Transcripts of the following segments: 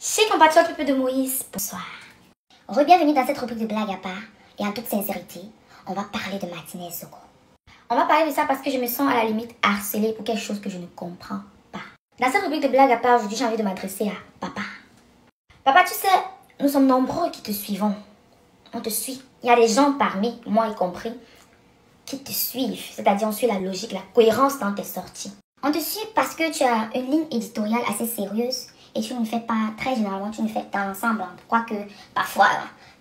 Chez compatriote Peuple de Moïse, bonsoir. Bienvenue dans cette rubrique de blagues à part. Et en toute sincérité, on va parler de Martinez Zogo. On va parler de ça parce que je me sens à la limite harcelée pour quelque chose que je ne comprends pas. Dans cette rubrique de blagues à part, aujourd'hui j'ai envie de m'adresser à papa. Papa, tu sais, nous sommes nombreux qui te suivons. On te suit. Il y a des gens parmi, moi y compris, qui te suivent. C'est-à-dire on suit la logique, la cohérence dans tes sorties. On te suit parce que tu as une ligne éditoriale assez sérieuse. Et tu ne fais pas, très généralement, tu ne fais dans l'ensemble. Quoique, parfois,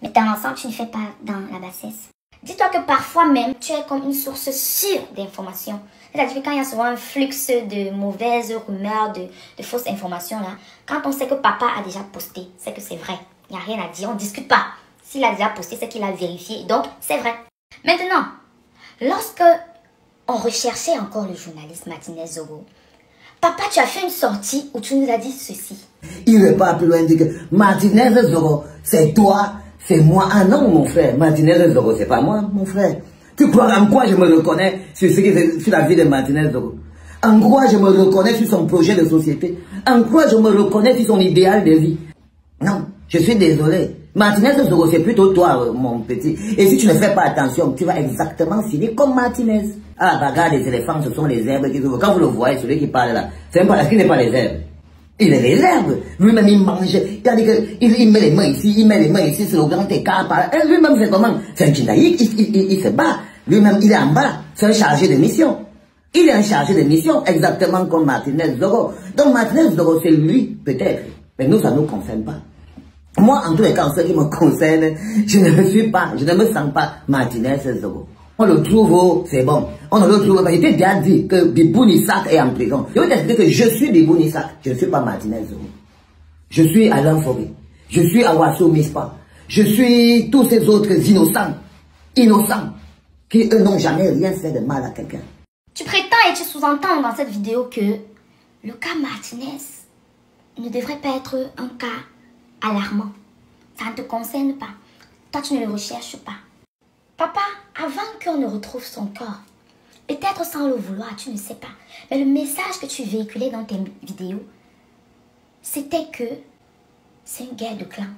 mais dans l'ensemble, tu ne fais pas dans la bassesse. Dis-toi que parfois même, tu es comme une source sûre d'informations. C'est-à-dire que quand il y a souvent un flux de mauvaises rumeurs, de fausses informations, là, quand on sait que papa a déjà posté, c'est que c'est vrai. Il n'y a rien à dire, on ne discute pas. S'il a déjà posté, c'est qu'il a vérifié. Donc, c'est vrai. Maintenant, lorsque on recherchait encore le journaliste Martinez Zogo, papa, tu as fait une sortie où tu nous as dit ceci. Il ne va pas plus loin dire que Martinez Zogo, c'est toi, c'est moi. Ah non, mon frère, Martinez Zogo, c'est pas moi, mon frère. Tu crois en quoi je me reconnais sur la vie de Martinez Zogo? En quoi je me reconnais sur son projet de société? En quoi je me reconnais sur son idéal de vie? Non, je suis désolé. Martinez Zogo, c'est plutôt toi, mon petit. Et si tu ne fais pas attention, tu vas exactement finir comme Martinez. Ah, bagarre des éléphants, ce sont les herbes qui s'ouvrent. Quand vous le voyez, celui qui parle là, c'est même pas parce qu'il n'est pas les herbes. Il est les herbes. Lui-même, il mange. Il met les mains ici, il met les mains ici, c'est le grand écart. Lui-même, c'est comment? C'est un Chindaïque, il se bat. Lui-même, il est en bas. C'est un chargé de mission. Il est un chargé de mission, exactement comme Martinez Zogo. Donc, Martinez Zogo, c'est lui, peut-être. Mais nous, ça ne nous concerne pas. Moi, en tous les cas, en ce qui me concerne, je ne me sens pas Martinez Zogo. On le trouve, c'est bon. On ne le trouve pas. Il était déjà dit que Bibou Nissak est en prison. Je veux t'expliquer que je suis Bibou Nissak. Je ne suis pas Martinez Zogo. Je suis Alain Fauré. Je suis Awasso Mispa. Je suis tous ces autres innocents, qui eux n'ont jamais rien fait de mal à quelqu'un. Tu prétends et tu sous-entends dans cette vidéo que le cas Martinez ne devrait pas être un cas alarmant. Ça ne te concerne pas. Toi, tu ne le recherches pas. Papa, avant qu'on ne retrouve son corps, peut-être sans le vouloir, tu ne sais pas, mais le message que tu véhiculais dans tes vidéos, c'était que c'est une guerre de clans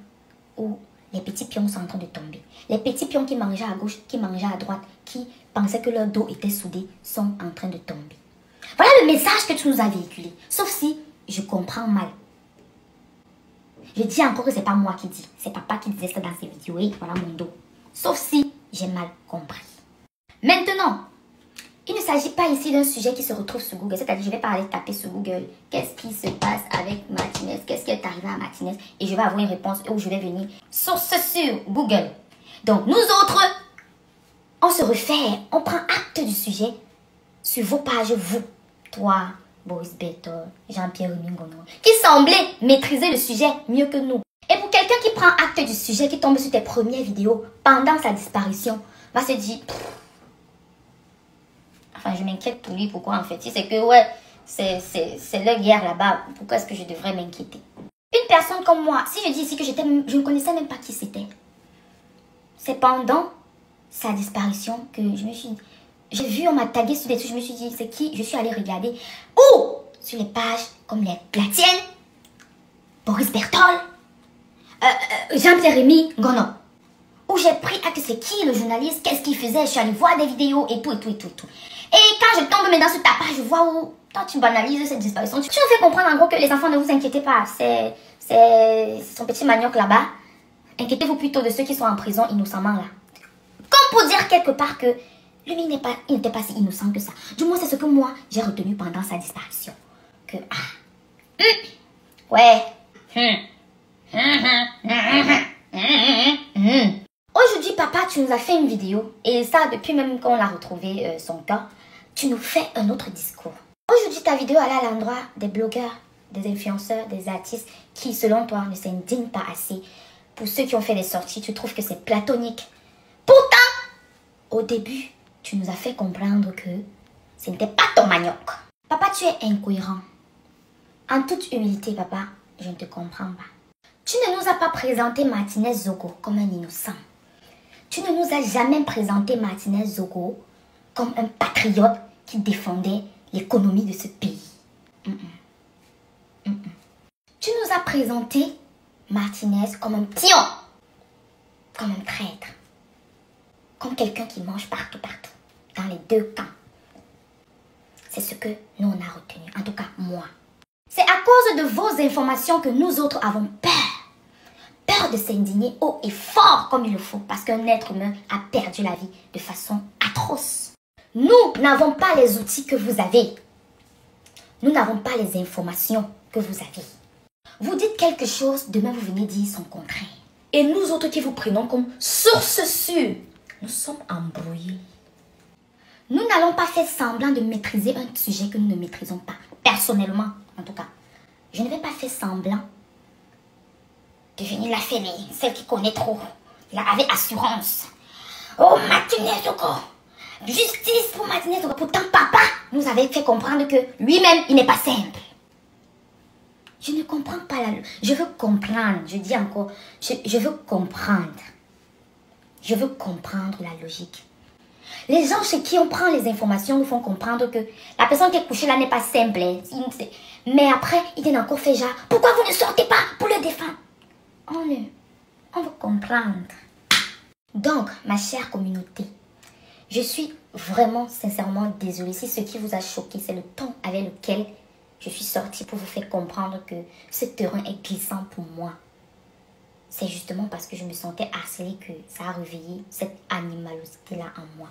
où les petits pions sont en train de tomber. Les petits pions qui mangeaient à gauche, qui mangeaient à droite, qui pensaient que leur dos était soudé, sont en train de tomber. Voilà le message que tu nous as véhiculé. Sauf si je comprends mal. Je dis encore que c'est pas moi qui dis. C'est papa qui disait ça dans ses vidéos. Et voilà mon dos. Sauf si j'ai mal compris. Maintenant, il ne s'agit pas ici d'un sujet qui se retrouve sur Google. C'est-à-dire, je vais pas aller taper sur Google. Qu'est-ce qui se passe avec Martinez? Qu'est-ce qui est arrivé à Martinez? Et je vais avoir une réponse où je vais venir source sur Google. Donc, nous autres, on se réfère, on prend acte du sujet sur vos pages, vous, toi, Boris Betor, Jean-Pierre Mingono, qui semblaient maîtriser le sujet mieux que nous. Et pour quelqu'un qui prend acte du sujet, qui tombe sur tes premières vidéos pendant sa disparition, va se dire, enfin, je m'inquiète pour lui. Pourquoi en fait? Si c'est que, ouais, c'est leur guerre là-bas, pourquoi est-ce que je devrais m'inquiéter? Une personne comme moi, si je dis ici que je ne connaissais même pas qui c'était, c'est pendant sa disparition que je me suis dit, j'ai vu, on m'a tagué sur des trucs, je me suis dit, c'est qui? Je suis allée regarder. Ou sur les pages comme la tienne, Boris Berthold, Jean-Pierre Ngono, où j'ai pris acte c'est qui le journaliste, qu'est-ce qu'il faisait, je suis allée voir des vidéos et tout. Et quand je tombe maintenant sur ta page, je vois où toi tu banalises cette disparition. Tu nous fais comprendre en gros que les enfants, ne vous inquiétez pas, c'est son petit manioc là-bas. Inquiétez-vous plutôt de ceux qui sont en prison innocemment là. Comme pour dire quelque part que lui, il n'était pas si innocent que ça. Du moins, c'est ce que moi, j'ai retenu pendant sa disparition. Que, Aujourd'hui, papa, tu nous as fait une vidéo. Et ça, depuis même qu'on a retrouvé son corps, tu nous fais un autre discours. Aujourd'hui, ta vidéo, elle est à l'endroit des blogueurs, des influenceurs, des artistes qui, selon toi, ne s'indignent pas assez. Pour ceux qui ont fait des sorties, tu trouves que c'est platonique. Pourtant, au début, tu nous as fait comprendre que ce n'était pas ton manioc. Papa, tu es incohérent. En toute humilité, papa, je ne te comprends pas. Tu ne nous as pas présenté Martinez Zogo comme un innocent. Tu ne nous as jamais présenté Martinez Zogo comme un patriote qui défendait l'économie de ce pays. Tu nous as présenté Martinez comme un pion, comme un traître, comme quelqu'un qui mange partout, dans les deux camps. C'est ce que nous, on a retenu, en tout cas moi. C'est à cause de vos informations que nous autres avons peur. Peur de s'indigner haut et fort comme il le faut, parce qu'un être humain a perdu la vie de façon atroce. Nous n'avons pas les outils que vous avez. Nous n'avons pas les informations que vous avez. Vous dites quelque chose, demain vous venez dire son contraire. Et nous autres qui vous prenons comme source sûre, nous sommes embrouillés. Nous n'allons pas faire semblant de maîtriser un sujet que nous ne maîtrisons pas. Personnellement, en tout cas. Je ne vais pas faire semblant de venir la faire, celle qui connaît trop. Là, avec assurance. Oh, Martinez Zogo. Justice pour Martinez Zogo. Pourtant, papa nous avait fait comprendre que lui-même, il n'est pas simple. Je ne comprends pas la... Je veux comprendre. Je dis encore, je veux comprendre. Je veux comprendre la logique. Les gens chez qui on prend les informations nous font comprendre que la personne qui est couchée là n'est pas simple. Mais après, ils viennent encore faire genre, pourquoi vous ne sortez pas pour le défendre? On veut comprendre. Donc, ma chère communauté, je suis vraiment sincèrement désolée si ce qui vous a choqué, c'est le ton avec lequel je suis sortie pour vous faire comprendre que ce terrain est glissant pour moi. C'est justement parce que je me sentais harcelée que ça a réveillé cette animosité-là en moi.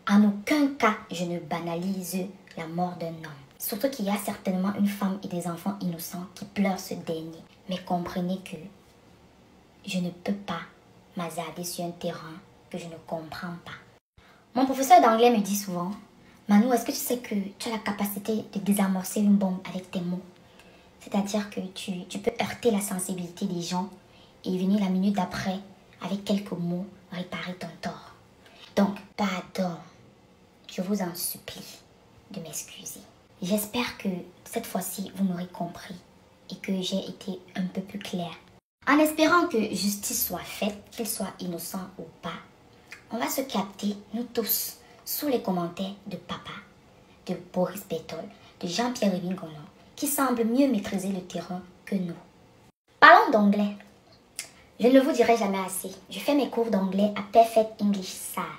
En aucun cas, je ne banalise la mort d'un homme. Surtout qu'il y a certainement une femme et des enfants innocents qui pleurent ce dernier. Mais comprenez que je ne peux pas m'hasarder sur un terrain que je ne comprends pas. Mon professeur d'anglais me dit souvent, Manu, est-ce que tu sais que tu as la capacité de désamorcer une bombe avec tes mots? C'est-à-dire que tu peux heurter la sensibilité des gens et venir la minute d'après, avec quelques mots, réparer ton tort. Donc, pardon, je vous en supplie de m'excuser. J'espère que cette fois-ci, vous m'aurez compris et que j'ai été un peu plus claire. En espérant que justice soit faite, qu'il soit innocent ou pas, on va se capter, nous tous, sous les commentaires de Papa, de Boris Berthold, de Jean-Pierre-Rémy Gonon, qui semblent mieux maîtriser le terrain que nous. Parlons d'anglais. Je ne vous dirai jamais assez. Je fais mes cours d'anglais à Perfect English SAR.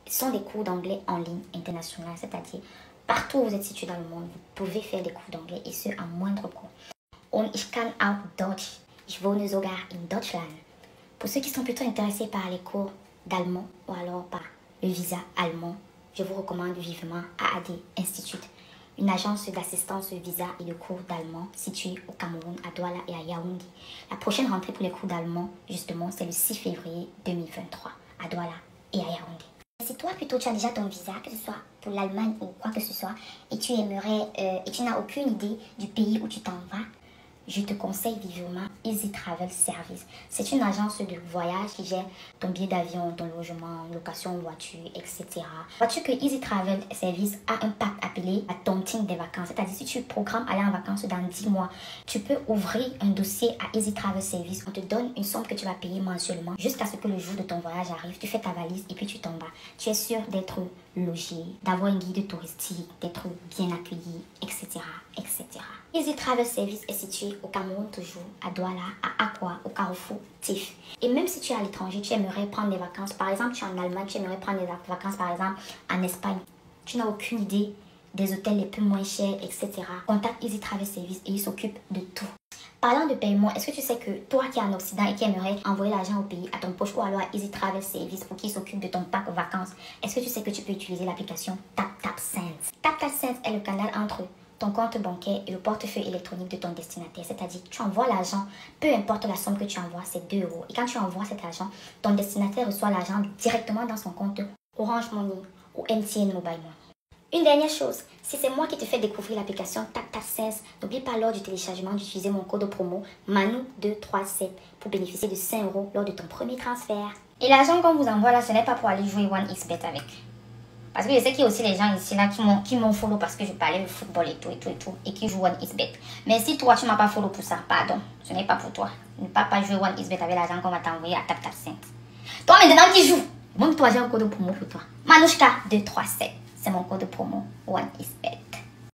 Ce sont des cours d'anglais en ligne international, c'est-à-dire partout où vous êtes situé dans le monde, vous pouvez faire des cours d'anglais et ce à moindre coût. Und ich kann auch Deutsch. Ich wohne sogar in Deutschland. Pour ceux qui sont plutôt intéressés par les cours d'allemand ou alors par le visa allemand, je vous recommande vivement AAD Institute, une agence d'assistance visa et de cours d'allemand située au Cameroun, à Douala et à Yaoundé. La prochaine rentrée pour les cours d'allemand, justement, c'est le 6 février 2023 à Douala et à Yaoundé. Si toi plutôt tu as déjà ton visa, que ce soit pour l'Allemagne ou quoi que ce soit, et tu aimerais, et tu n'as aucune idée du pays où tu t'en vas, je te conseille vivement Easy Travel Service. C'est une agence de voyage qui gère ton billet d'avion, ton logement, location voiture, etc. Vois-tu que Easy Travel Service a un pack appelé la tontine des vacances. C'est-à-dire si tu programmes aller en vacances dans 10 mois, tu peux ouvrir un dossier à Easy Travel Service. On te donne une somme que tu vas payer mensuellement jusqu'à ce que le jour de ton voyage arrive. Tu fais ta valise et puis tu t'en vas. Tu es sûr d'être logé, d'avoir un guide touristique, d'être bien accueilli, etc. etc. Easy Travel Service est situé au Cameroun toujours, à Douala, à Akwa, au Carrefour Tif. Et même si tu es à l'étranger, tu aimerais prendre des vacances, par exemple tu es en Allemagne, tu aimerais prendre des vacances par exemple en Espagne, tu n'as aucune idée des hôtels les plus moins chers, etc. Contacte Easy Travel Service et ils s'occupent de tout. Parlant de paiement, est-ce que tu sais que toi qui es en Occident et qui aimerais envoyer l'argent au pays, à ton poche ou alors à Easy Travel Service pour qu'ils s'occupent de ton pack vacances, est-ce que tu sais que tu peux utiliser l'application TapTapSend? TapTapSend est le canal entre ton compte bancaire et le portefeuille électronique de ton destinataire. C'est-à-dire que tu envoies l'argent, peu importe la somme que tu envoies, c'est 2 €. Et quand tu envoies cet argent, ton destinataire reçoit l'argent directement dans son compte Orange Money ou MTN Mobile Money. Une dernière chose, si c'est moi qui te fais découvrir l'application TapTapSend, n'oublie pas lors du téléchargement d'utiliser mon code promo MANU237 pour bénéficier de 5 € lors de ton premier transfert. Et l'argent qu'on vous envoie là, ce n'est pas pour aller jouer 1xBet avec. Parce que je sais qu'il y a aussi les gens ici là qui m'ont follow parce que je parlais de football et tout et qui jouent 1xBet. Mais si toi tu m'as pas follow pour ça, pardon, ce n'est pas pour toi. Ne pas jouer 1xBet avec l'argent qu'on va t'envoyer à TapTapSend. Toi maintenant qui joues, même toi j'ai un code promo pour toi. Manouchka237, c'est mon code promo 1xBet.